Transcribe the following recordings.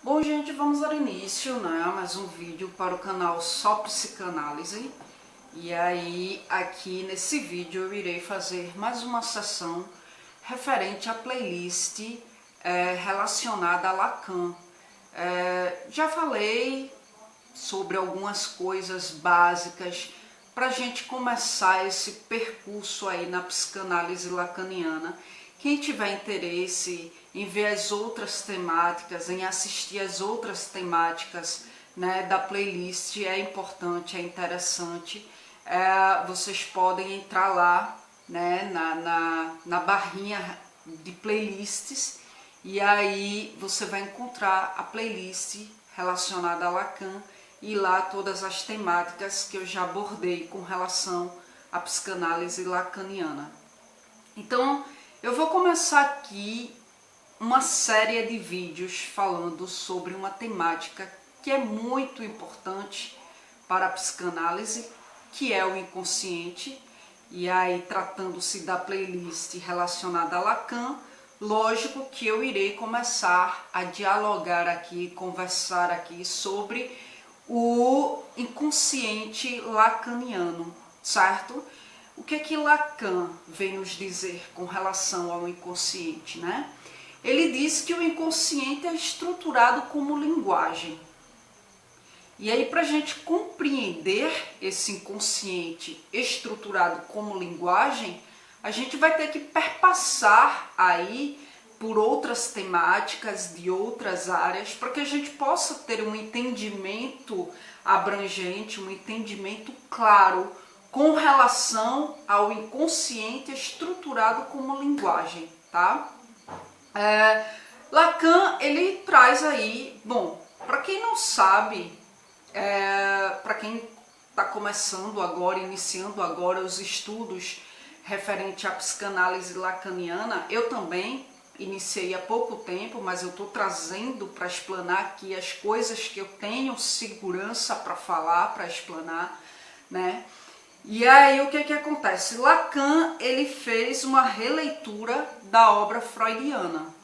Bom, gente, vamos dar início, né, a mais um vídeo para o canal Só Psicanálise. E aí, aqui nesse vídeo eu irei fazer mais uma sessão referente à playlist relacionada a Lacan. Já falei sobre algumas coisas básicas para a gente começar esse percurso aí na psicanálise lacaniana. Quem tiver interesse em ver as outras temáticas, em assistir as outras temáticas, né, da playlist, é importante, é interessante. Vocês podem entrar lá, né, na barrinha de playlists, e aí você vai encontrar a playlist relacionada a Lacan e lá todas as temáticas que eu já abordei com relação à psicanálise lacaniana. Então, eu vou começar aqui uma série de vídeos falando sobre uma temática que é muito importante para a psicanálise, que é o inconsciente. E aí, tratando-se da playlist relacionada a Lacan, lógico que eu irei começar a dialogar aqui, conversar aqui sobre o inconsciente lacaniano, certo? O que é que Lacan vem nos dizer com relação ao inconsciente, né? Ele diz que o inconsciente é estruturado como linguagem. E aí, para a gente compreender esse inconsciente estruturado como linguagem, a gente vai ter que perpassar aí por outras temáticas de outras áreas, para que a gente possa ter um entendimento abrangente, um entendimento claro com relação ao inconsciente estruturado como linguagem, tá? Lacan, ele traz aí, bom, para quem não sabe, para quem está começando agora, iniciando agora os estudos referente à psicanálise lacaniana, eu também iniciei há pouco tempo, mas eu estou trazendo para explanar aqui as coisas que eu tenho segurança para falar, para explanar, né? E aí o que que acontece? Lacan, ele fez uma releitura da obra freudiana.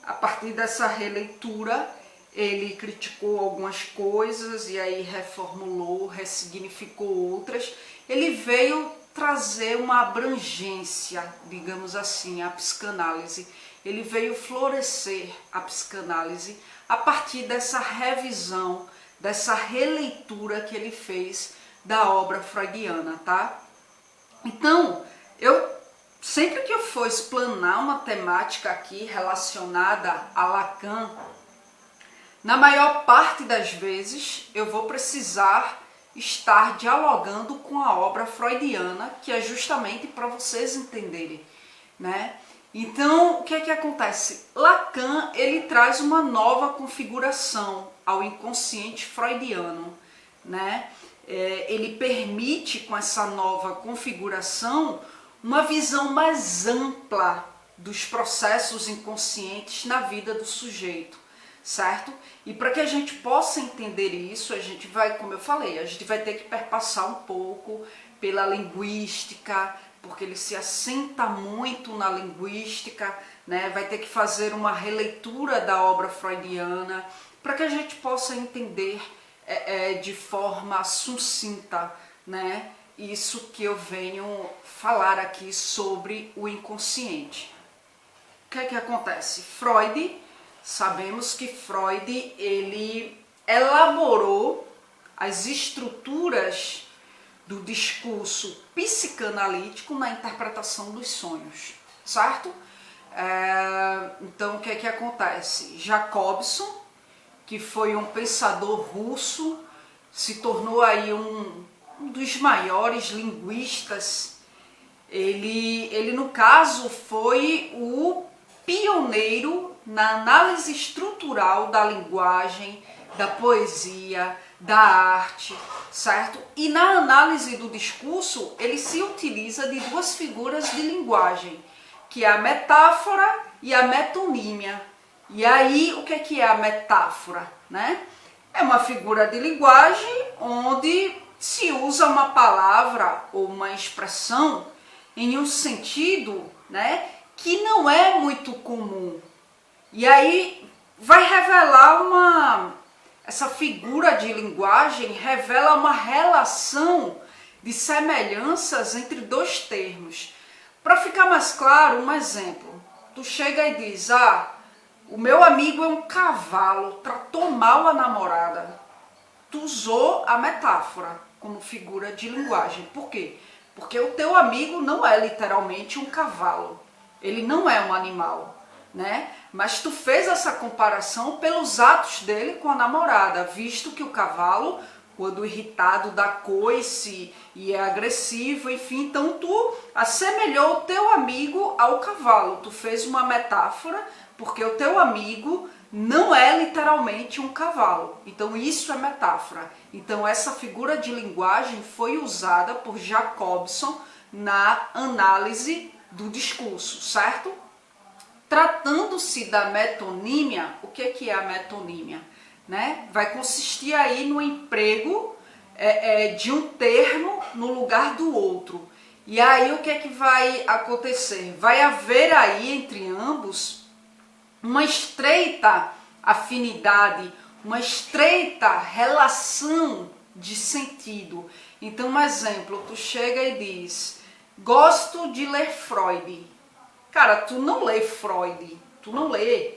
A partir dessa releitura, ele criticou algumas coisas e aí reformulou, ressignificou outras. Ele veio trazer uma abrangência, digamos assim, à psicanálise. Ele veio florescer a psicanálise a partir dessa revisão, dessa releitura que ele fez da obra freudiana, tá? Então, sempre que eu for explanar uma temática aqui relacionada a Lacan, na maior parte das vezes eu vou precisar estar dialogando com a obra freudiana, que é justamente para vocês entenderem, né? Então, o que é que acontece? Lacan, ele traz uma nova configuração ao inconsciente freudiano, né? Ele permite, com essa nova configuração, uma visão mais ampla dos processos inconscientes na vida do sujeito, certo? E para que a gente possa entender isso, a gente vai, como eu falei, a gente vai ter que perpassar um pouco pela linguística, porque ele se assenta muito na linguística, né? Vai ter que fazer uma releitura da obra freudiana para que a gente possa entender de forma sucinta, né, isso que eu venho falar aqui sobre o inconsciente. O que é que acontece? Freud, sabemos que Freud, ele elaborou as estruturas do discurso psicanalítico na interpretação dos sonhos, certo? Então, o que é que acontece? Jacobson, que foi um pensador russo, se tornou aí um dos maiores linguistas. Ele no caso foi o pioneiro na análise estrutural da linguagem, da poesia, da arte, certo? E na análise do discurso, ele se utiliza de duas figuras de linguagem, que é a metáfora e a metonímia. E aí, o que é a metáfora, né? É uma figura de linguagem onde se usa uma palavra ou uma expressão em um sentido, né, que não é muito comum. E aí vai revelar de linguagem revela uma relação de semelhanças entre dois termos. Para ficar mais claro, um exemplo. Tu chega e diz, o meu amigo é um cavalo, tratou mal a namorada. Tu usou a metáfora como figura de linguagem. Por quê? Porque o teu amigo não é literalmente um cavalo. Ele não é um animal, né? Mas tu fez essa comparação pelos atos dele com a namorada, visto que o cavalo, quando irritado, dá coice e é agressivo, enfim, então tu assemelhou o teu amigo ao cavalo. Tu fez uma metáfora, porque o teu amigo não é literalmente um cavalo. Então isso é metáfora. Então essa figura de linguagem foi usada por Jacobson na análise do discurso, certo? Tratando-se da metonímia, o que é a metonímia? Né? Vai consistir aí no emprego de um termo no lugar do outro. E aí o que vai acontecer? Vai haver aí entre ambos uma estreita afinidade, uma estreita relação de sentido. Então, um exemplo, tu chega e diz, gosto de ler Freud. Cara, tu não lê Freud, tu não lê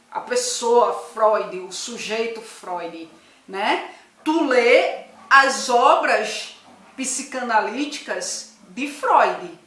a pessoa Freud, o sujeito Freud, né? Tu lê as obras psicanalíticas de Freud,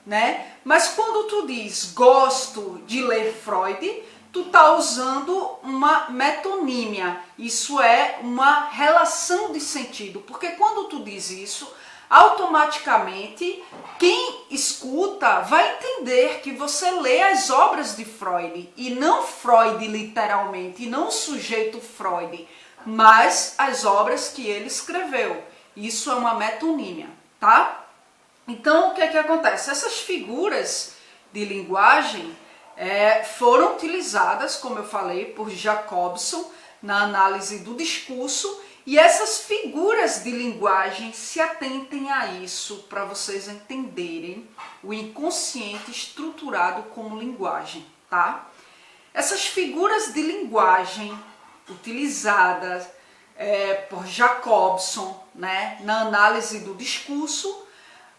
né? Mas quando tu diz gosto de ler Freud, tu tá usando uma metonímia. Isso é uma relação de sentido, porque quando tu diz isso, automaticamente quem escuta vai entender que você lê as obras de Freud, e não Freud literalmente, e não o sujeito Freud, mas as obras que ele escreveu. Isso é uma metonímia, tá? Então, o que acontece? Essas figuras de linguagem foram utilizadas, como eu falei, por Jacobson na análise do discurso, e essas figuras de linguagem, se atentem a isso para vocês entenderem o inconsciente estruturado como linguagem, tá? Essas figuras de linguagem utilizadas por Jacobson, né, na análise do discurso,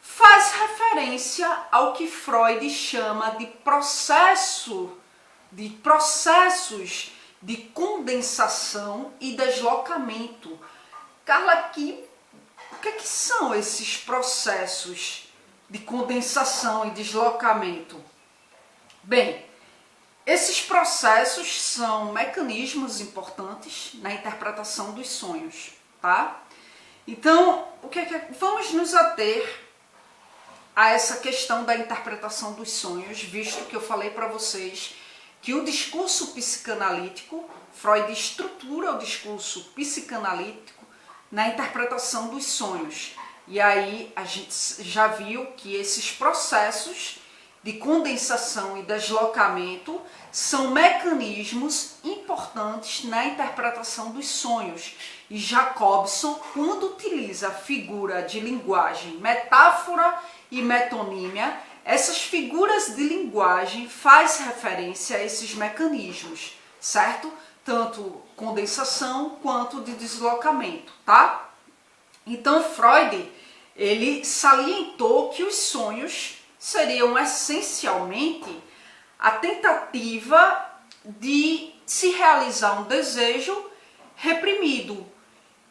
faz referência ao que Freud chama de processos de condensação e deslocamento. Carla, o que são esses processos de condensação e deslocamento? Bem, esses processos são mecanismos importantes na interpretação dos sonhos, tá? Então, vamos nos ater a essa questão da interpretação dos sonhos, visto que eu falei para vocês que o discurso psicanalítico, Freud estrutura o discurso psicanalítico na interpretação dos sonhos. E aí a gente já viu que esses processos de condensação e deslocamento são mecanismos importantes na interpretação dos sonhos. E Jacobson, quando utiliza a figura de linguagem, metáfora e metonímia, essas figuras de linguagem faz referência a esses mecanismos, certo? Tanto condensação quanto de deslocamento, tá? Então Freud, ele salientou que os sonhos seriam essencialmente a tentativa de se realizar um desejo reprimido.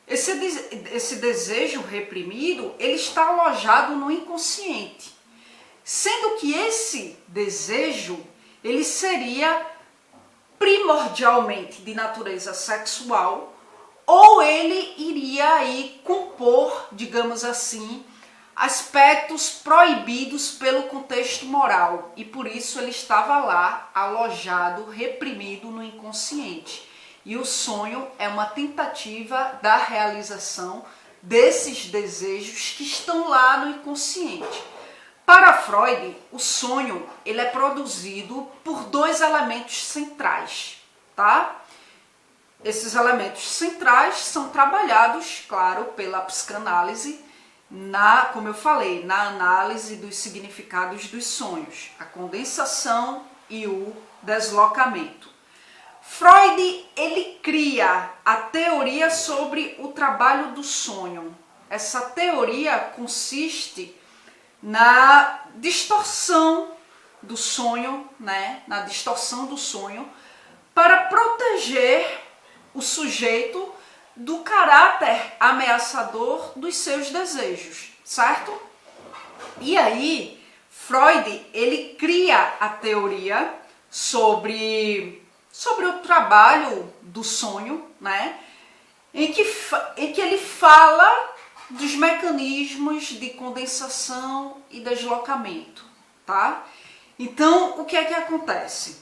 Esse desejo reprimido, ele está alojado no inconsciente. Sendo que esse desejo, ele seria primordialmente de natureza sexual, ou ele iria aí compor, digamos assim, aspectos proibidos pelo contexto moral, e por isso ele estava lá alojado, reprimido no inconsciente. E o sonho é uma tentativa da realização desses desejos que estão lá no inconsciente. Para Freud, o sonho ele é produzido por dois elementos centrais, tá? Esses elementos centrais são trabalhados, claro, pela psicanálise, como eu falei, na análise dos significados dos sonhos, a condensação e o deslocamento. Freud, ele cria a teoria sobre o trabalho do sonho. Essa teoria consiste na distorção do sonho, né? Na distorção do sonho para proteger o sujeito do caráter ameaçador dos seus desejos, certo? E aí, Freud, ele cria a teoria sobre o trabalho do sonho, né? Em que ele fala dos mecanismos de condensação e deslocamento, tá? Então, o que é que acontece?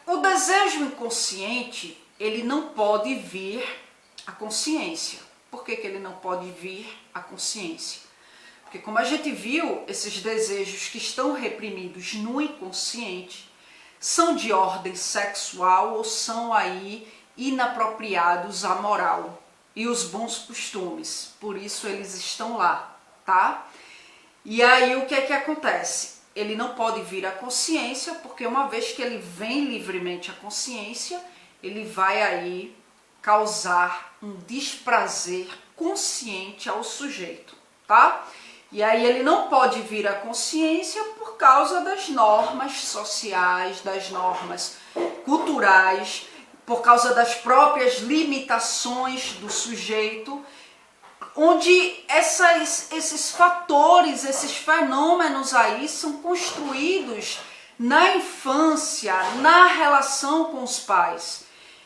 O desejo inconsciente, ele não pode vir à consciência. Por que ele não pode vir à consciência? Porque como a gente viu, esses desejos que estão reprimidos no inconsciente são de ordem sexual ou são aí inapropriados à moral e os bons costumes. Por isso eles estão lá, tá? E aí o que é que acontece? Ele não pode vir à consciência, porque uma vez que ele vem livremente à consciência, ele vai aí causar um desprazer consciente ao sujeito, tá? E aí ele não pode vir à consciência por causa das normas sociais, das normas culturais, por causa das próprias limitações do sujeito, onde esses fatores, esses fenômenos aí são construídos na infância, na relação com os pais.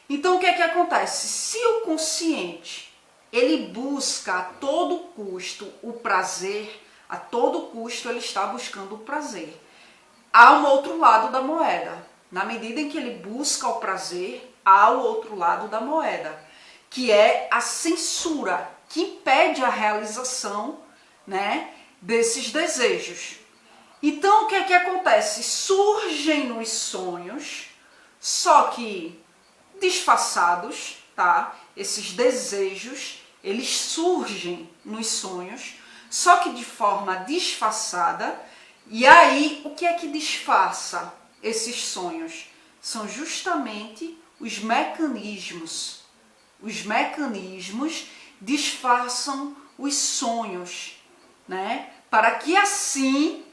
Então o que é que acontece? Se o consciente, ele busca a todo custo o prazer, a todo custo ele está buscando o prazer. Há um outro lado da moeda. Na medida em que ele busca o prazer, há o outro lado da moeda, que é a censura, que impede a realização, né, desses desejos. Então, o que é que acontece? Surgem nos sonhos, só que disfarçados, tá? Esses desejos, eles surgem nos sonhos, só que de forma disfarçada. E aí, o que é que disfarça esses sonhos? São justamente os mecanismos. Os mecanismos disfarçam os sonhos, né? Para que assim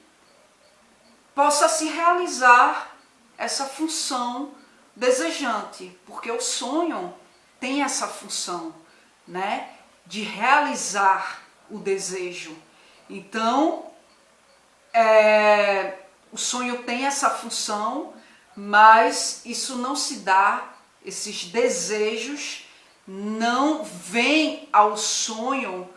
possa se realizar essa função desejante, porque o sonho tem essa função, né? De realizar o desejo. Então, o sonho tem essa função, mas isso não se dá, esses desejos não vêm ao sonho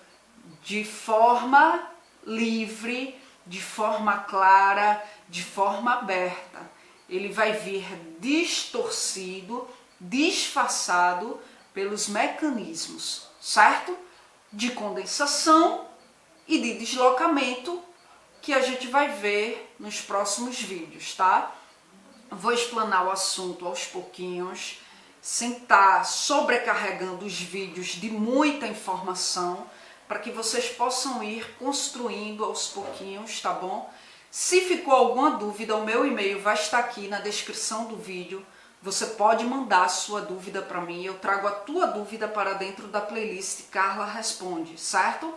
de forma livre, de forma clara, de forma aberta. Ele vai vir distorcido, disfarçado pelos mecanismos, certo? De condensação e de deslocamento que a gente vai ver nos próximos vídeos, tá? Vou explanar o assunto aos pouquinhos, sem estar sobrecarregando os vídeos de muita informação, para que vocês possam ir construindo aos pouquinhos, tá bom? Se ficou alguma dúvida, o meu e-mail vai estar aqui na descrição do vídeo. Você pode mandar a sua dúvida para mim, eu trago a tua dúvida para dentro da playlist Carla Responde, certo?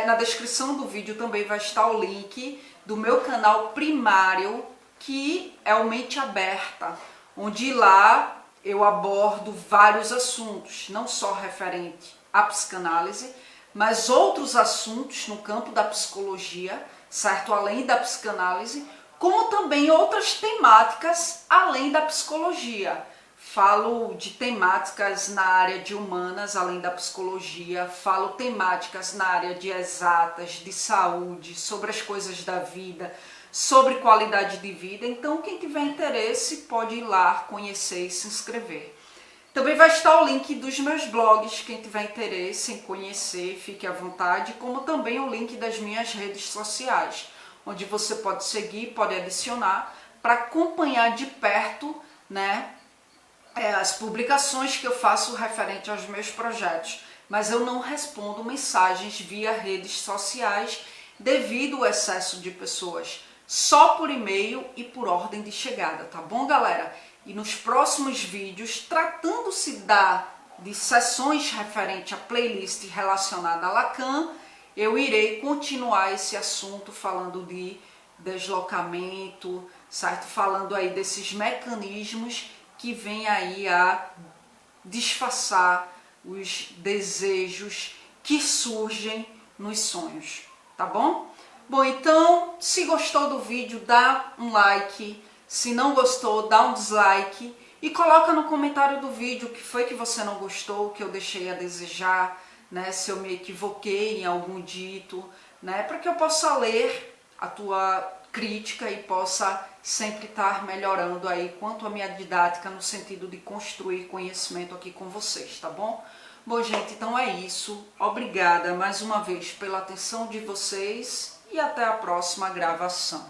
Na descrição do vídeo também vai estar o link do meu canal primário, que é o Mente Aberta, onde lá eu abordo vários assuntos, não só referente à psicanálise, mas outros assuntos no campo da psicologia, certo? Além da psicanálise, como também outras temáticas além da psicologia. Falo de temáticas na área de humanas, além da psicologia, falo temáticas na área de exatas, de saúde, sobre as coisas da vida, sobre qualidade de vida. Então, quem tiver interesse pode ir lá conhecer e se inscrever. Também vai estar o link dos meus blogs, quem tiver interesse em conhecer, fique à vontade, como também o link das minhas redes sociais, onde você pode seguir, pode adicionar, para acompanhar de perto, né, as publicações que eu faço referente aos meus projetos. Mas eu não respondo mensagens via redes sociais devido ao excesso de pessoas. só por e-mail e por ordem de chegada, tá bom, galera? E nos próximos vídeos, tratando-se de sessões referente à playlist relacionada a Lacan, eu irei continuar esse assunto falando de deslocamento, certo? Falando aí desses mecanismos que vêm aí a disfarçar os desejos que surgem nos sonhos, tá bom? Bom, então, se gostou do vídeo, dá um like. Se não gostou, dá um dislike. E coloca no comentário do vídeo o que foi que você não gostou, o que eu deixei a desejar, né? Se eu me equivoquei em algum dito, né? Para que eu possa ler a tua crítica e possa sempre estar melhorando aí quanto à minha didática no sentido de construir conhecimento aqui com vocês, tá bom? Bom, gente, então é isso. Obrigada mais uma vez pela atenção de vocês e até a próxima gravação.